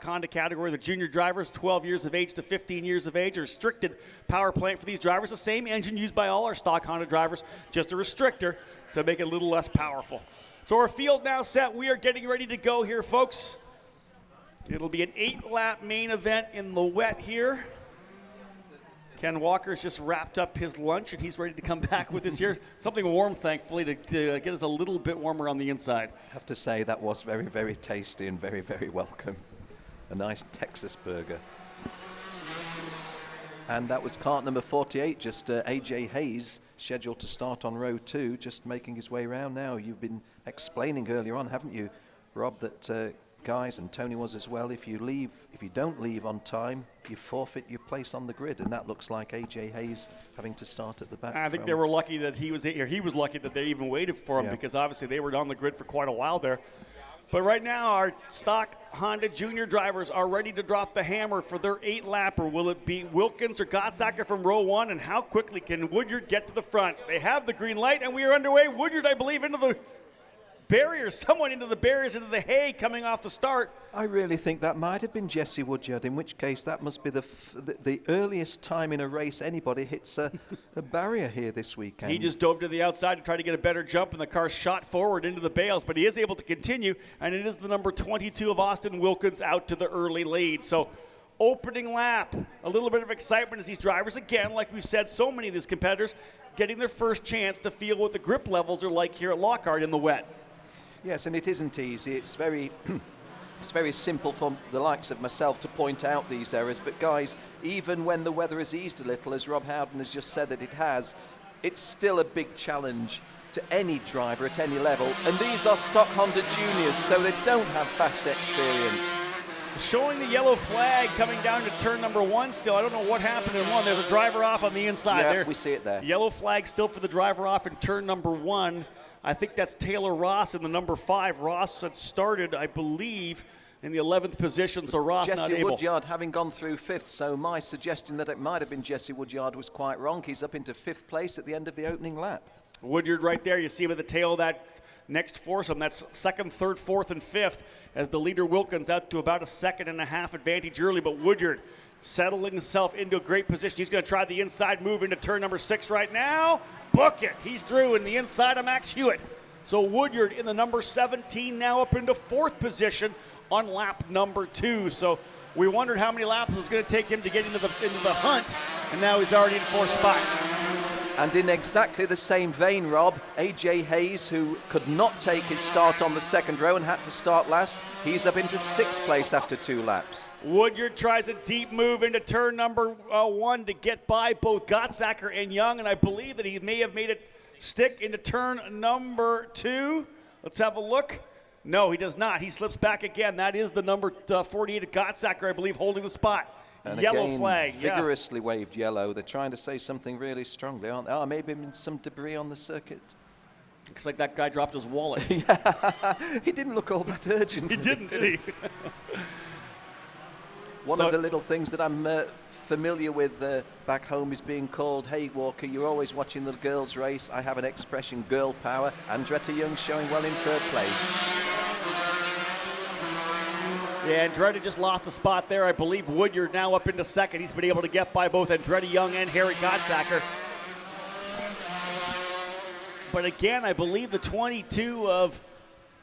Honda category, the junior drivers, 12 years of age to 15 years of age, a restricted power plant for these drivers. The same engine used by all our stock Honda drivers, just a restrictor to make it a little less powerful. So our field now set. We are getting ready to go here, folks. It'll be an 8-lap main event in the wet here. Ken Walker's just wrapped up his lunch, and he's ready to come back with us here. Something warm, thankfully, to get us a little bit warmer on the inside. I have to say that was very, very tasty and very, very welcome. A nice Texas burger. And that was cart number 48, just AJ Hayes, scheduled to start on row 2, just making his way around now. You've been explaining earlier on, haven't you, Rob, that guys, and Tony was as well, if you don't leave on time, you forfeit your place on the grid, and that looks like AJ Hayes having to start at the back. I think they were lucky that he was here. He was lucky that they even waited for him, because obviously they were on the grid for quite a while there. But right now, our stock Honda junior drivers are ready to drop the hammer for their 8-lapper. Will it be Wilkins or Gottsacker from row 1? And how quickly can Woodyard get to the front? They have the green light, and we are underway. Woodyard, I believe, into the barriers, someone into the barriers, into the hay coming off the start. I really think that might have been Jesse Woodyard, in which case that must be the earliest time in a race anybody hits a barrier here this weekend. He just dove to the outside to try to get a better jump, and the car shot forward into the bales, but he is able to continue, and it is the number 22 of Austin Wilkins out to the early lead. So opening lap, a little bit of excitement as these drivers, again, like we've said, so many of these competitors getting their first chance to feel what the grip levels are like here at Lockhart in the wet. Yes, and it isn't easy. It's very it's very simple for the likes of myself to point out these errors. But guys, even when the weather has eased a little, as Rob Howden has just said that it has, it's still a big challenge to any driver at any level. And these are stock Honda juniors, so they don't have fast experience. Showing the yellow flag coming down to turn number 1 still. I don't know what happened in 1. There's a driver off on the inside there. Yeah, we see it there. Yellow flag still for the driver off in turn number 1. I think that's Taylor Ross in the number 5. Ross had started, I believe, in the 11th position, so Ross not able. Jesse Woodyard having gone through 5th, so my suggestion that it might have been Jesse Woodyard was quite wrong. He's up into 5th place at the end of the opening lap. Woodyard right there. You see him at the tail of that next foursome. That's 2nd, 3rd, 4th, and 5th as the leader Wilkins out to about a 1.5 advantage early, but Woodyard settling himself into a great position. He's going to try the inside move into turn number 6 right now. Book it. He's through in the inside of Max Hewitt. So Woodyard in the number 17 now up into 4th position on lap number 2. So we wondered how many laps it was going to take him to get into the hunt, and now he's already in 4th spot. And in exactly the same vein, Rob, AJ Hayes, who could not take his start on the 2nd row and had to start last, he's up into 6th place after 2 laps. Woodyard tries a deep move into turn number 1 to get by both Gottsacker and Young, and I believe that he may have made it stick into turn number 2. Let's have a look. No, he does not. He slips back again. That is the number 48 of Gottsacker, I believe, holding the spot. And yellow again, flag. Vigorously waved yellow. They're trying to say something really strongly, aren't they? Oh, maybe some debris on the circuit. Looks like that guy dropped his wallet. Yeah, he didn't look all that urgent. He didn't, did he? One of the little things that I'm familiar with back home is being called, hey Walker, you're always watching the girls race. I have an expression, girl power. Andretti Young showing well in 3rd place. Yeah, Andretti just lost a spot there. I believe Woodyard now up into 2nd. He's been able to get by both Andretti Young and Harry Gottsacker. But again, I believe the 22 of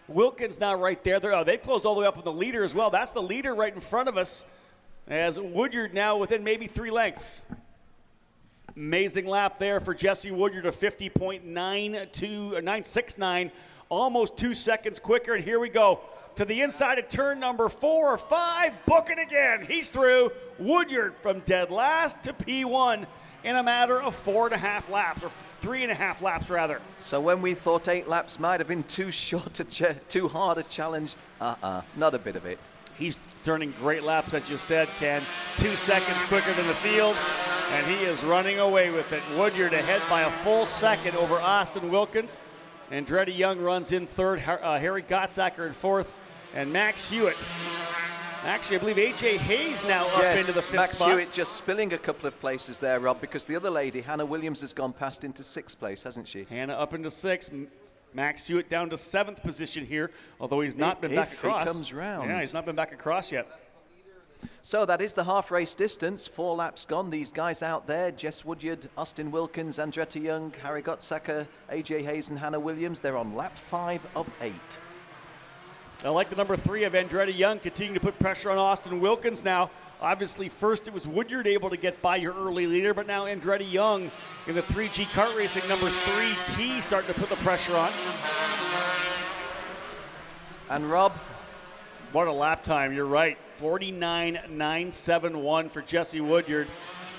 Wilkins now right there. They closed all the way up on the leader as well. That's the leader right in front of us, as Woodyard now within maybe 3 lengths. Amazing lap there for Jesse Woodyard, a 50.969, almost 2 seconds quicker. And here we go to the inside of turn number 4 or 5. Book it again. He's through. Woodyard from dead last to P1 in a matter of 4.5 laps, or 3.5 laps rather. So when we thought 8 laps might have been too short, too hard a challenge, not a bit of it. He's turning great laps, as you said, Ken. 2 seconds quicker than the field, and he is running away with it. Woodyard ahead by a full second over Austin Wilkins. Andretti Young runs in 3rd, Harry Gottsacker in 4th, and Max Hewitt. Actually, I believe AJ Hayes now up into the 5th Max spot. Hewitt just spilling a couple of places there, Rob, because the other lady, Hannah Williams, has gone past into 6th place, hasn't she? Hannah up into 6th. Max Hewitt down to 7th position here, although he's not been back across. If he comes round. Yeah, he's not been back across yet. So that is the half race distance. 4 laps gone. These guys out there, Jess Woodyard, Austin Wilkins, Andretti Young, Harry Gottsacker, AJ Hayes and Hannah Williams. They're on lap 5 of 8. I like the number 3 of Andretti Young continuing to put pressure on Austin Wilkins now. Obviously, first it was Woodyard able to get by your early leader, but now Andretti Young in the 3G kart racing number 3T starting to put the pressure on. And Rob, what a lap time, you're right. 49.971 for Jesse Woodyard.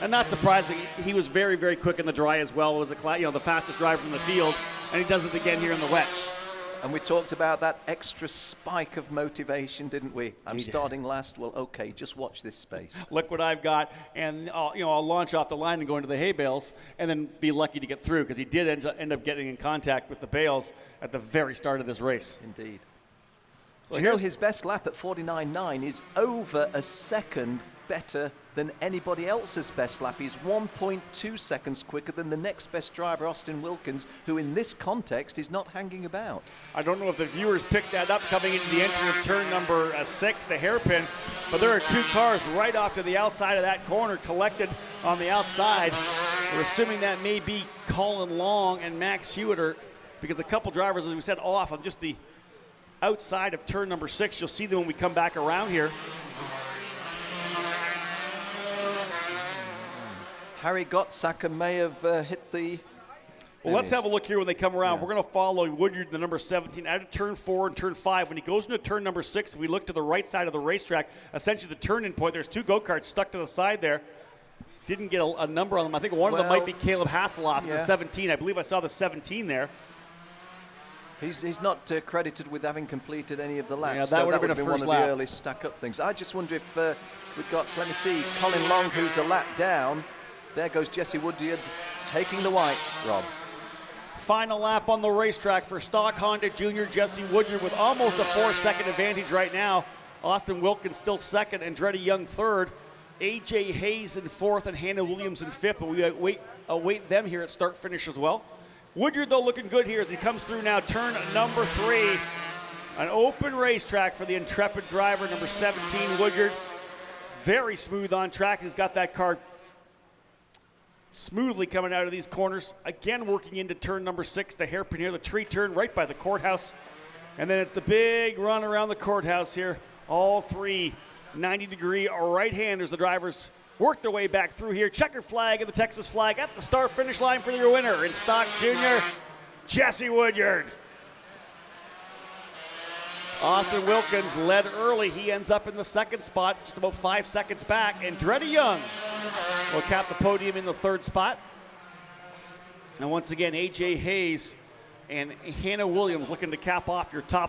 And not surprising, he was very, very quick in the dry as well. Was the fastest driver in the field, and he does it again here in the wet. and we talked about that extra spike of motivation, didn't we? I'm starting last. Well, okay, just watch this space. Look what I've got, and I'll launch off the line and go into the hay bales, and then be lucky to get through, because he did end up getting in contact with the bales at the very start of this race. Indeed. So Do you know his best lap at 49.9 is over a second better than anybody else's best lap. He's 1.2 seconds quicker than the next best driver, Austin Wilkins, who in this context is not hanging about. I don't know if the viewers picked that up coming into the entry of turn number 6, the hairpin, but there are two cars right off to the outside of that corner collected on the outside. We're assuming that may be Colin Long and Max Hewitt, because a couple drivers, as we said, off on just the outside of turn number 6. You'll see them when we come back around here. Harry Gottsacker may have hit the... Well, let's have a look here when they come around. Yeah. We're going to follow Woodyard, the number 17, out of turn 4 and turn 5. When he goes into turn number 6, we look to the right side of the racetrack, essentially the turn-in point. There's two go-karts stuck to the side there. Didn't get a number on them. I think one of them might be Caleb Hasselhoff, the 17. I believe I saw the 17 there. He's not credited with having completed any of the laps. Yeah, that would have been a first one of lap. the early stack-up things. I just wonder if we've got, let me see, Colin Long, who's a lap down. There goes Jesse Woodyard taking the white, Rob. Final lap on the racetrack for Stock Honda Junior Jesse Woodyard with almost a 4-second advantage right now. Austin Wilkins still second, Andretti Young third. AJ Hayes in fourth and Hannah Williams in fifth, but we await them here at start-finish as well. Woodyard, though, looking good here as he comes through now, turn number 3. An open racetrack for the intrepid driver, number 17, Woodyard. Very smooth on track. He's got that car smoothly coming out of these corners. Again, working into turn number 6, the hairpin here, the tree turn right by the courthouse. And then it's the big run around the courthouse here. All three 90-degree right-handers, the drivers work their way back through here. Checkered flag and the Texas flag at the start-finish line for your winner in Stock Junior, Jesse Woodyard. Austin Wilkins led early. He ends up in the second spot, just about 5 seconds back. And Andretti Young will cap the podium in the third spot. And once again, AJ Hayes and Hannah Williams looking to cap off your top